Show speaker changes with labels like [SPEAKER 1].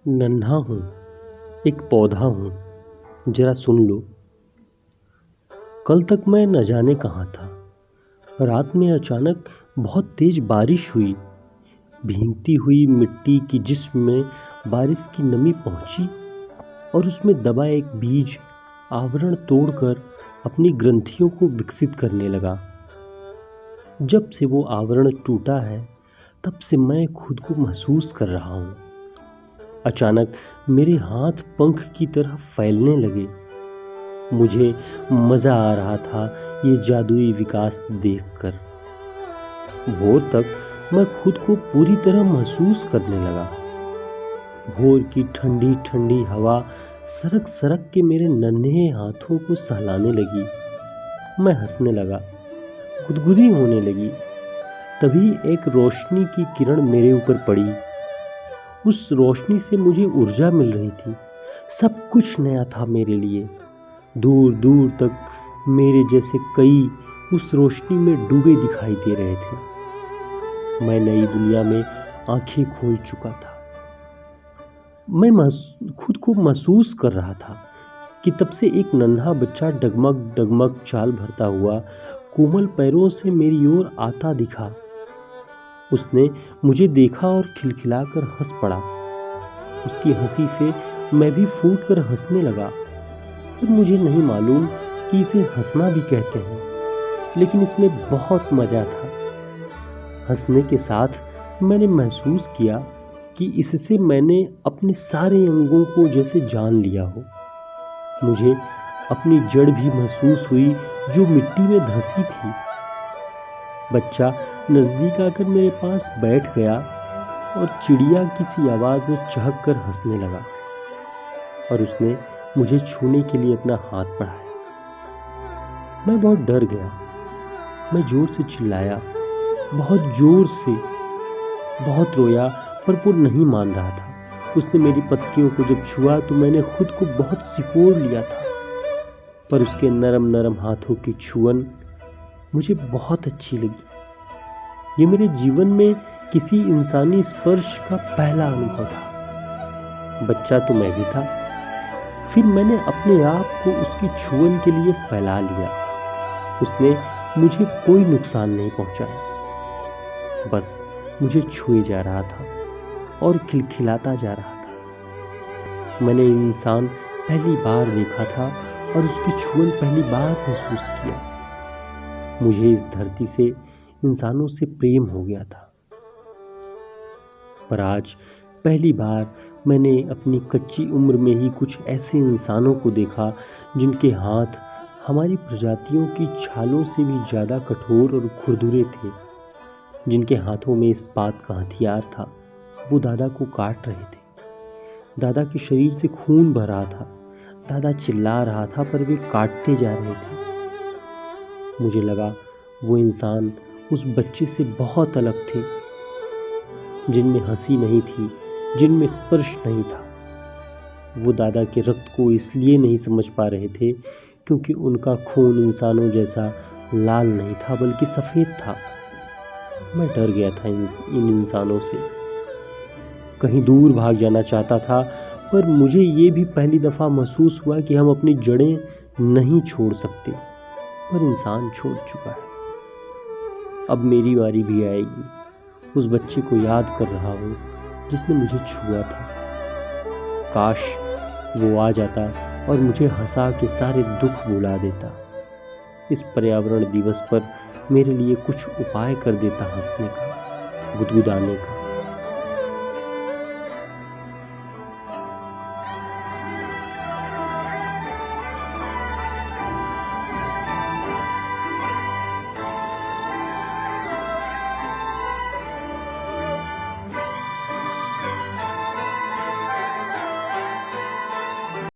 [SPEAKER 1] नन्हा हूँ, एक पौधा हूँ, जरा सुन लो। कल तक मैं न जाने कहाँ था। रात में अचानक बहुत तेज बारिश हुई। भीगती हुई मिट्टी की जिस्म में बारिश की नमी पहुंची और उसमें दबा एक बीज आवरण तोड़कर अपनी ग्रंथियों को विकसित करने लगा। जब से वो आवरण टूटा है, तब से मैं खुद को महसूस कर रहा हूँ। अचानक मेरे हाथ पंख की तरह फैलने लगे। मुझे मज़ा आ रहा था ये जादुई विकास देखकर। भोर तक मैं खुद को पूरी तरह महसूस करने लगा। भोर की ठंडी ठंडी हवा सरक सरक के मेरे नन्हे हाथों को सहलाने लगी। मैं हंसने लगा, गुदगुदी होने लगी। तभी एक रोशनी की किरण मेरे ऊपर पड़ी। उस रोशनी से मुझे ऊर्जा मिल रही थी। सब कुछ नया था मेरे लिए। दूर दूर तक मेरे जैसे कई उस रोशनी में डूबे दिखाई दे रहे थे। मैं नई दुनिया में आंखें खोल चुका था। मैं खुद को महसूस कर रहा था कि तब से एक नन्हा बच्चा डगमग डगमग चाल भरता हुआ कोमल पैरों से मेरी ओर आता दिखा। उसने मुझे देखा और खिलखिलाकर हंस पड़ा। उसकी हंसी से मैं भी फूट कर हंसने लगा। पर मुझे नहीं मालूम कि इसे हंसना भी कहते हैं, लेकिन इसमें बहुत मजा था। हंसने के साथ मैंने महसूस किया कि इससे मैंने अपने सारे अंगों को जैसे जान लिया हो। मुझे अपनी जड़ भी महसूस हुई जो मिट्टी में धंसी थी। बच्चा नजदीक आकर मेरे पास बैठ गया और चिड़िया किसी आवाज में चहक कर हंसने लगा और उसने मुझे छूने के लिए अपना हाथ बढ़ाया। मैं बहुत डर गया। मैं जोर से चिल्लाया, बहुत जोर से, बहुत रोया, पर वो नहीं मान रहा था। उसने मेरी पत्तियों को जब छुआ तो मैंने खुद को बहुत सिकोड़ लिया था, पर उसके नरम नरम हाथों की छुअन मुझे बहुत अच्छी लगी। ये मेरे जीवन में किसी इंसानी स्पर्श का पहला अनुभव था। बच्चा तो मैं भी था। फिर मैंने अपने आप को उसकी छुअन के लिए फैला लिया। उसने मुझे कोई नुकसान नहीं पहुंचाया, बस मुझे छुए जा रहा था और खिलखिलाता जा रहा था। मैंने इंसान पहली बार देखा था और उसकी छुअन पहली बार महसूस किया। मुझे इस धरती से, इंसानों से प्रेम हो गया था। पर आज पहली बार मैंने अपनी कच्ची उम्र में ही कुछ ऐसे इंसानों को देखा जिनके हाथ हमारी प्रजातियों की छालों से भी ज़्यादा कठोर और खुरदुरे थे। जिनके हाथों में इस्पात का हथियार था। वो दादा को काट रहे थे। दादा के शरीर से खून बह रहा था। दादा चिल्ला रहा था, पर वे काटते जा रहे थे। मुझे लगा वो इंसान उस बच्चे से बहुत अलग थे, जिनमें हंसी नहीं थी, जिनमें स्पर्श नहीं था। वो दादा के रक्त को इसलिए नहीं समझ पा रहे थे क्योंकि उनका खून इंसानों जैसा लाल नहीं था, बल्कि सफ़ेद था। मैं डर गया था इन इंसानों से। कहीं दूर भाग जाना चाहता था, पर मुझे ये भी पहली दफ़ा महसूस हुआ कि हम अपनी जड़ें नहीं छोड़ सकते। पर इंसान छोड़ चुका है। अब मेरी बारी भी आएगी। उस बच्चे को याद कर रहा हूँ जिसने मुझे छुआ था। काश वो आ जाता और मुझे हंसा के सारे दुख भुला देता। इस पर्यावरण दिवस पर मेरे लिए कुछ उपाय कर देता, हंसने का, गुदगुदाने का।